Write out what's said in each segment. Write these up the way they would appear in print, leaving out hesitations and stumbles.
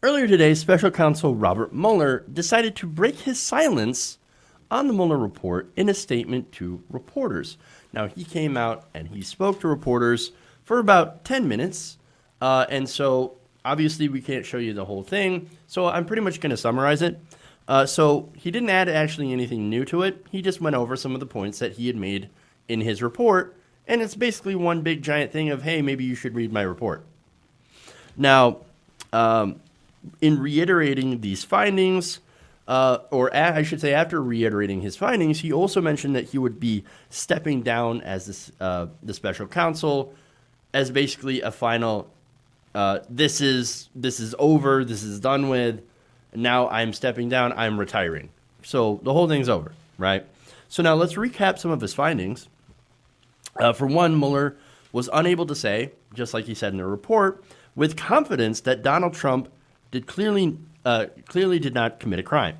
Earlier today, special counsel Robert Mueller decided to break his silence on the Mueller report in a statement to reporters. Now, he came out and he spoke to reporters for about 10 minutes, and so obviously we can't show you the whole thing, so I'm pretty much going to summarize it. So he didn't add actually anything new to it. He just went over some of the points that he had made in his report, and it's basically one big giant thing of, hey, maybe you should read my report. Now, in reiterating these findings, I should say after reiterating his findings, he also mentioned that he would be stepping down as the special counsel as basically a final, this is over, this is done with, now I'm stepping down, I'm retiring. So the whole thing's over, right? So now let's recap some of his findings. For one, Mueller was unable to say, just like he said in the report, with confidence that Donald Trump clearly did not commit a crime.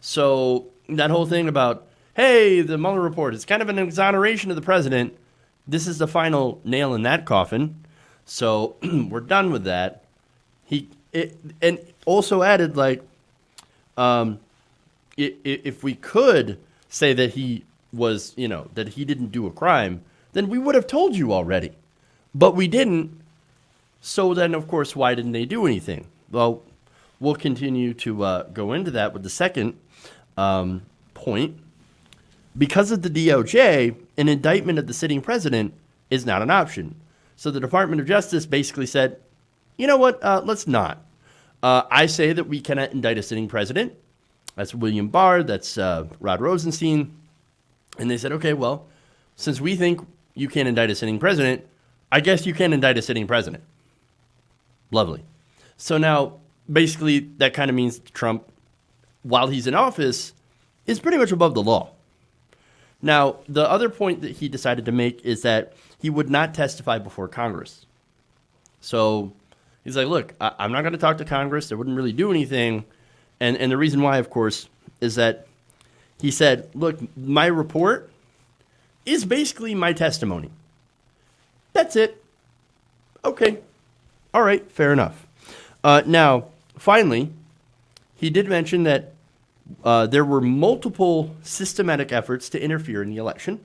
So that whole thing about, hey, the Mueller report is kind of an exoneration of the president, this is the final nail in that coffin. So we're done with that. And also added, like, if we could say that he was, that he didn't do a crime, then we would have told you already. But we didn't. So then, of course, why didn't they do anything? Well, we'll continue to go into that with the second point. Because of the DOJ, an indictment of the sitting president is not an option. So the Department of Justice basically said, you know what, let's not. I say that we cannot indict a sitting president. That's William Barr, that's Rod Rosenstein. And they said, okay, well, since we think you can't indict a sitting president, I guess you can indict a sitting president. Lovely. So now, basically, that kind of means Trump, while he's in office, is pretty much above the law. Now, the other point that he decided to make is that he would not testify before Congress. So he's like, look, I'm not going to talk to Congress. They wouldn't really do anything. And the reason why, of course, is that he said, look, my report is basically my testimony. That's it. Okay. All right. Fair enough. Now, finally, he did mention that there were multiple systematic efforts to interfere in the election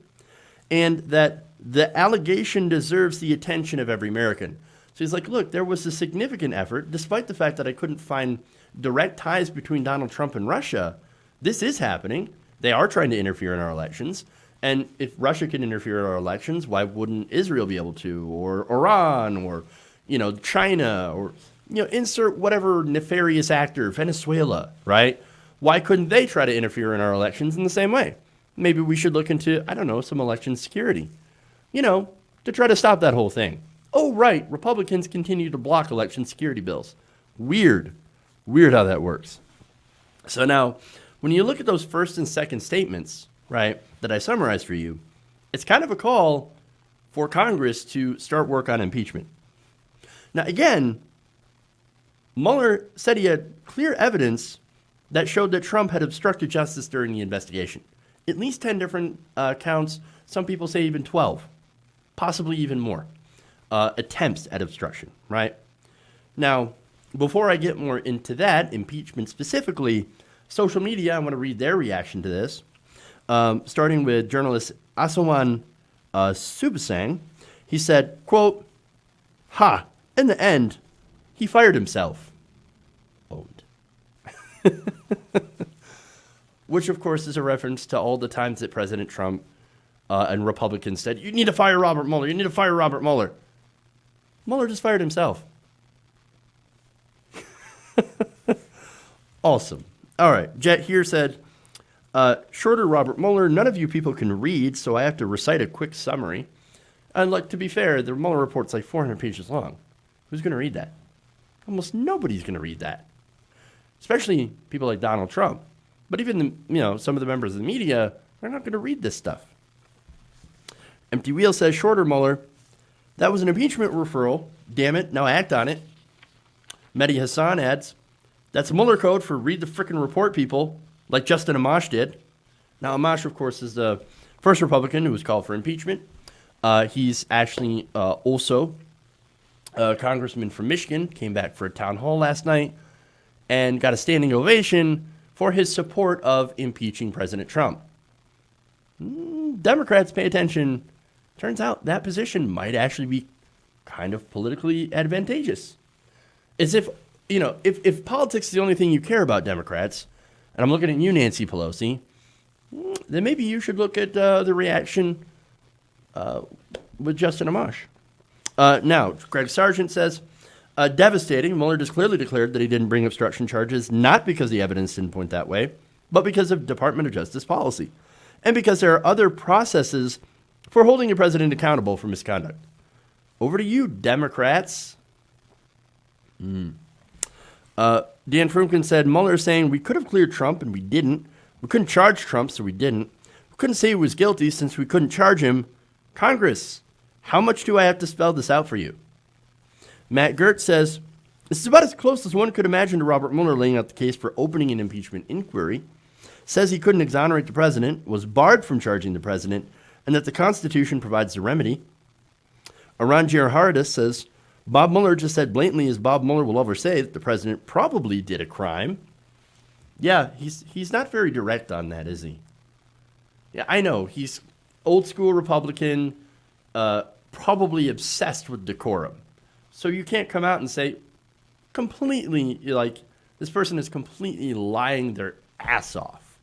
and that the allegation deserves the attention of every American. So he's like, look, there was a significant effort, despite the fact that I couldn't find direct ties between Donald Trump and Russia. This is happening. They are trying to interfere in our elections. And if Russia can interfere in our elections, why wouldn't Israel be able to, or Iran, or, China, or, insert whatever nefarious actor, Venezuela, right? Why couldn't they try to interfere in our elections in the same way? Maybe we should look into, some election security, to try to stop that whole thing. Oh, right, Republicans continue to block election security bills. Weird how that works. So now, when you look at those first and second statements, right, that I summarized for you, it's kind of a call for Congress to start work on impeachment. Now, again, Mueller said he had clear evidence that showed that Trump had obstructed justice during the investigation. At least 10 different counts. Some people say even 12, possibly even more attempts at obstruction, right? Now, before I get more into that, impeachment specifically, social media, I want to read their reaction to this. Starting with journalist Asawan Subasang. He said, quote, in the end, he fired himself. Owned. Which, of course, is a reference to all the times that President Trump and Republicans said, you need to fire Robert Mueller, you need to fire Robert Mueller. Mueller just fired himself. Awesome. All right. Jet here said, shorter Robert Mueller, none of you people can read, so I have to recite a quick summary. And to be fair, the Mueller report's like 400 pages long. Who's going to read that? Almost nobody's going to read that. Especially people like Donald Trump. But even some of the members of the media, they're not going to read this stuff. Empty Wheel says, shorter Mueller, that was an impeachment referral. Damn it, now act on it. Mehdi Hassan adds, that's Mueller code for read the frickin' report, people, like Justin Amash did. Now, Amash, of course, is the first Republican who was called for impeachment. He's actually also A congressman from Michigan came back for a town hall last night and got a standing ovation for his support of impeaching President Trump. Democrats, pay attention. Turns out that position might actually be kind of politically advantageous. As if, if politics is the only thing you care about, Democrats, and I'm looking at you, Nancy Pelosi, then maybe you should look at the reaction with Justin Amash. Now, Greg Sargent says, devastating. Mueller just clearly declared that he didn't bring obstruction charges, not because the evidence didn't point that way, but because of Department of Justice policy, and because there are other processes for holding a president accountable for misconduct. Over to you, Democrats. Dan Frumkin said, Mueller is saying we could have cleared Trump and we didn't. We couldn't charge Trump, so we didn't. We couldn't say he was guilty since we couldn't charge him. Congress, how much do I have to spell this out for you? Matt Gertz says, this is about as close as one could imagine to Robert Mueller laying out the case for opening an impeachment inquiry. Says he couldn't exonerate the president, was barred from charging the president, and that the Constitution provides the remedy. Aran Girohardis says, Bob Mueller just said blatantly as Bob Mueller will ever say that the president probably did a crime. Yeah, he's not very direct on that, is he? Yeah, I know. He's old school Republican, probably obsessed with decorum. So you can't come out and say completely, this person is completely lying their ass off.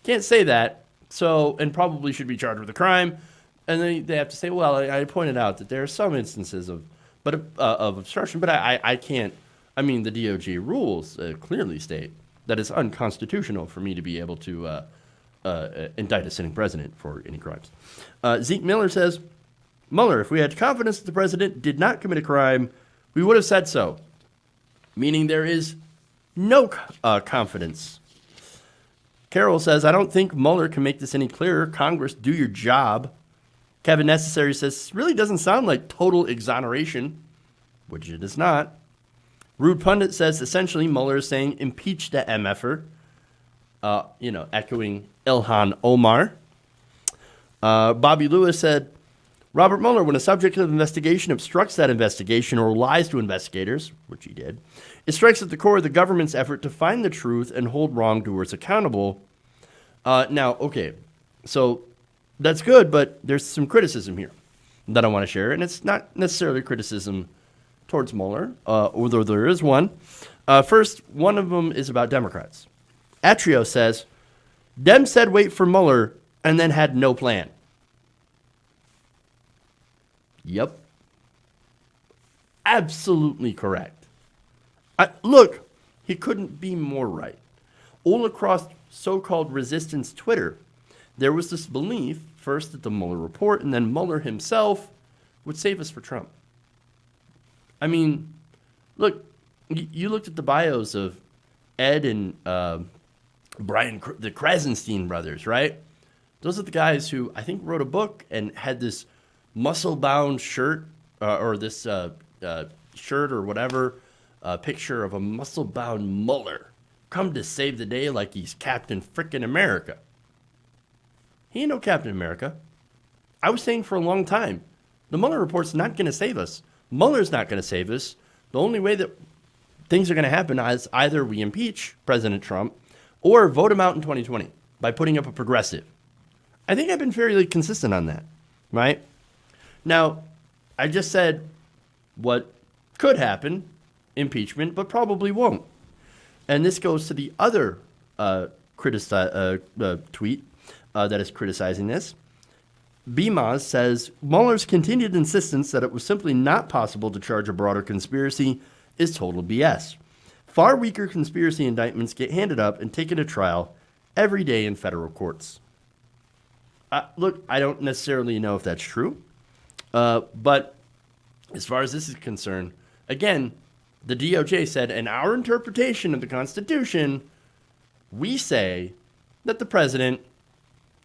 Can't say that, and probably should be charged with a crime. And then they have to say, well, I pointed out that there are some instances of obstruction, but I can't. I mean, the DOJ rules clearly state that it's unconstitutional for me to be able to indict a sitting president for any crimes. Zeke Miller says, Mueller, if we had confidence that the president did not commit a crime, we would have said so. Meaning there is no confidence. Carol says, I don't think Mueller can make this any clearer. Congress, do your job. Kevin Necessary says, this really doesn't sound like total exoneration, which it is not. Rude Pundit says, essentially, Mueller is saying, impeach the MFer, echoing Ilhan Omar. Bobby Lewis said, Robert Mueller, when a subject of investigation obstructs that investigation or lies to investigators, which he did, it strikes at the core of the government's effort to find the truth and hold wrongdoers accountable. Now, okay, so that's good, but there's some criticism here that I want to share, and it's not necessarily criticism towards Mueller, although there is one. First, one of them is about Democrats. Atrio says, Dem said wait for Mueller and then had no plan. Yep. Absolutely correct. Look, he couldn't be more right. All across so-called resistance Twitter, there was this belief, first that the Mueller report and then Mueller himself would save us for Trump. I mean, look, you looked at the bios of Ed and Brian, the Krasenstein brothers, right? Those are the guys who I think wrote a book and had this muscle-bound shirt or this shirt or whatever, picture of a muscle-bound Mueller come to save the day like he's Captain Frickin' America. He ain't no Captain America. I was saying for a long time, the Mueller report's not going to save us. Mueller's not going to save us. The only way that things are going to happen is either we impeach President Trump or vote him out in 2020 by putting up a progressive. I think I've been fairly consistent on that, right? Now, I just said what could happen, impeachment, but probably won't. And this goes to the other tweet that is criticizing this. BMOZ says, Mueller's continued insistence that it was simply not possible to charge a broader conspiracy is total BS. Far weaker conspiracy indictments get handed up and taken to trial every day in federal courts. Look, I don't necessarily know if that's true, but as far as this is concerned, again, the DOJ said, in our interpretation of the Constitution, we say that the president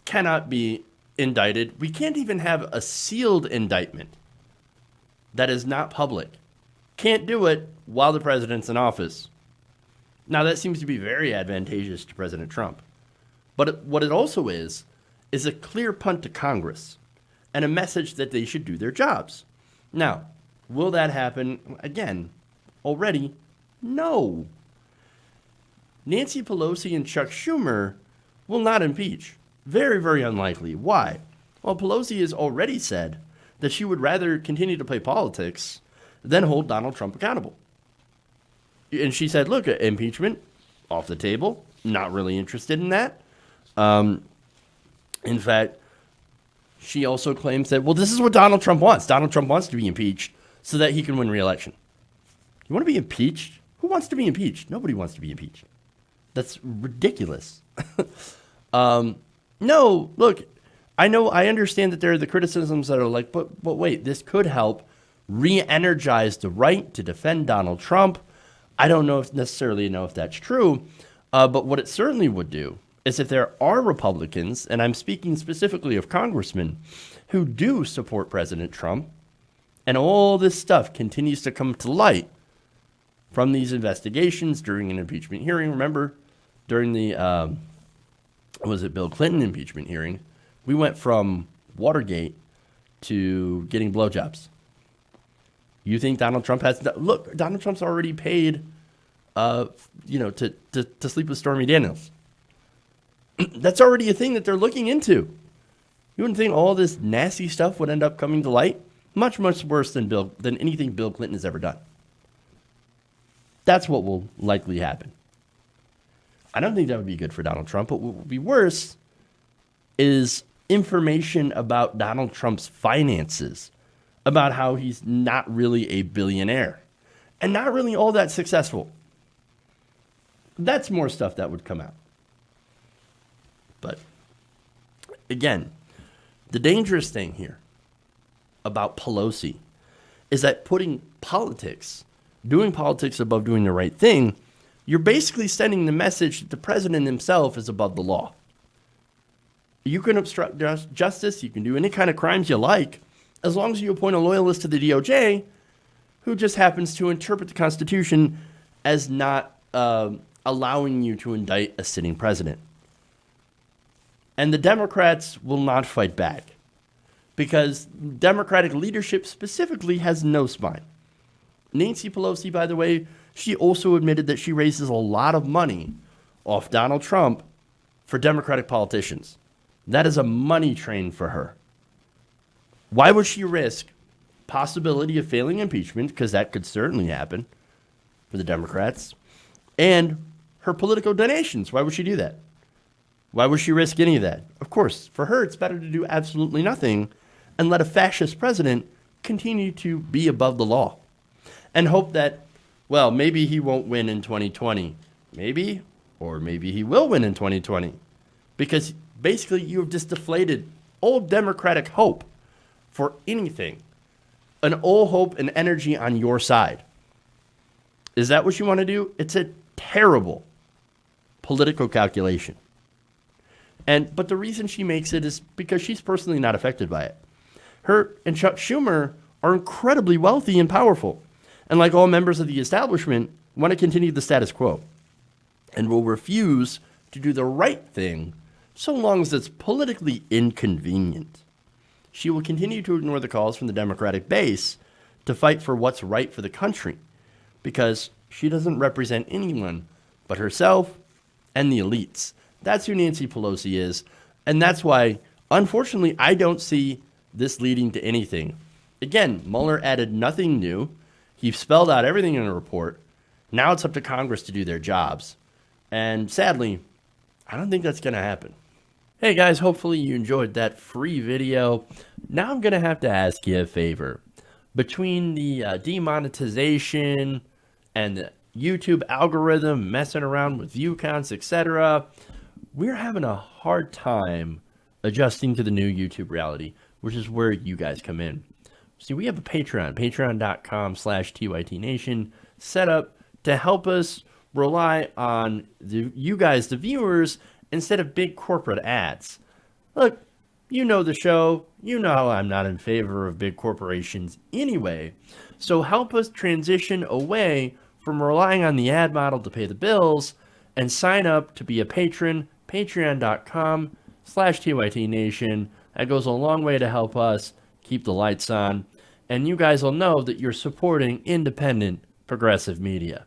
cannot be indicted. We can't even have a sealed indictment that is not public. Can't do it while the president's in office. Now, that seems to be very advantageous to President Trump. But what it also is a clear punt to Congress and a message that they should do their jobs. Now, Will that happen? Again, already, no. Nancy Pelosi and Chuck Schumer will not impeach. Very, very unlikely. Why? Well, Pelosi has already said that she would rather continue to play politics than hold Donald Trump accountable. And she said, look, impeachment, off the table. Not really interested in that. In fact, she also claims that, well, this is what Donald Trump wants. Donald Trump wants to be impeached so that he can win re-election. You want to be impeached? Who wants to be impeached? Nobody wants to be impeached. That's ridiculous. No, look, I understand that there are the criticisms that are like, but wait, this could help re-energize the right to defend Donald Trump. I don't necessarily know if that's true, but what it certainly would do is if there are Republicans, and I'm speaking specifically of congressmen, who do support President Trump, and all this stuff continues to come to light from these investigations during an impeachment hearing. Remember, during the, Bill Clinton impeachment hearing, we went from Watergate to getting blowjobs. You think Donald Trump has... Look, Donald Trump's already paid, to sleep with Stormy Daniels. That's already a thing that they're looking into. You wouldn't think all this nasty stuff would end up coming to light? Much, much worse than anything Bill Clinton has ever done. That's what will likely happen. I don't think that would be good for Donald Trump, but what would be worse is information about Donald Trump's finances, about how he's not really a billionaire and not really all that successful. That's more stuff that would come out. But again, the dangerous thing here about Pelosi is that putting doing politics above doing the right thing, you're basically sending the message that the president himself is above the law. You can obstruct justice, you can do any kind of crimes you like, as long as you appoint a loyalist to the DOJ who just happens to interpret the Constitution as not allowing you to indict a sitting president. And the Democrats will not fight back because Democratic leadership specifically has no spine. Nancy Pelosi, by the way, she also admitted that she raises a lot of money off Donald Trump for Democratic politicians. That is a money train for her. Why would she risk possibility of failing impeachment, because that could certainly happen for the Democrats, and her political donations? Why would she do that? Why would she risk any of that? Of course, for her, it's better to do absolutely nothing and let a fascist president continue to be above the law and hope that, well, maybe he won't win in 2020. Maybe, or maybe he will win in 2020. Because basically you have just deflated all Democratic hope for anything. An all hope and energy on your side. Is that what you want to do? It's a terrible political calculation. But the reason she makes it is because she's personally not affected by it. Her and Chuck Schumer are incredibly wealthy and powerful. And like all members of the establishment, want to continue the status quo. And will refuse to do the right thing so long as it's politically inconvenient. She will continue to ignore the calls from the Democratic base to fight for what's right for the country. Because she doesn't represent anyone but herself and the elites. That's who Nancy Pelosi is. And that's why, unfortunately, I don't see this leading to anything. Again, Mueller added nothing new. He spelled out everything in the report. Now it's up to Congress to do their jobs. And sadly, I don't think that's going to happen. Hey guys, hopefully you enjoyed that free video. Now I'm going to have to ask you a favor. Between the demonetization and the YouTube algorithm messing around with view counts, etc., we're having a hard time adjusting to the new YouTube reality, which is where you guys come in. See, we have a Patreon, patreon.com/TYTNation, set up to help us rely on you guys, the viewers, instead of big corporate ads. Look, you know the show. You know I'm not in favor of big corporations anyway. So help us transition away from relying on the ad model to pay the bills and sign up to be a patron, patreon.com/TYTNation. That goes a long way to help us keep the lights on. and you guys will know that you're supporting independent progressive media.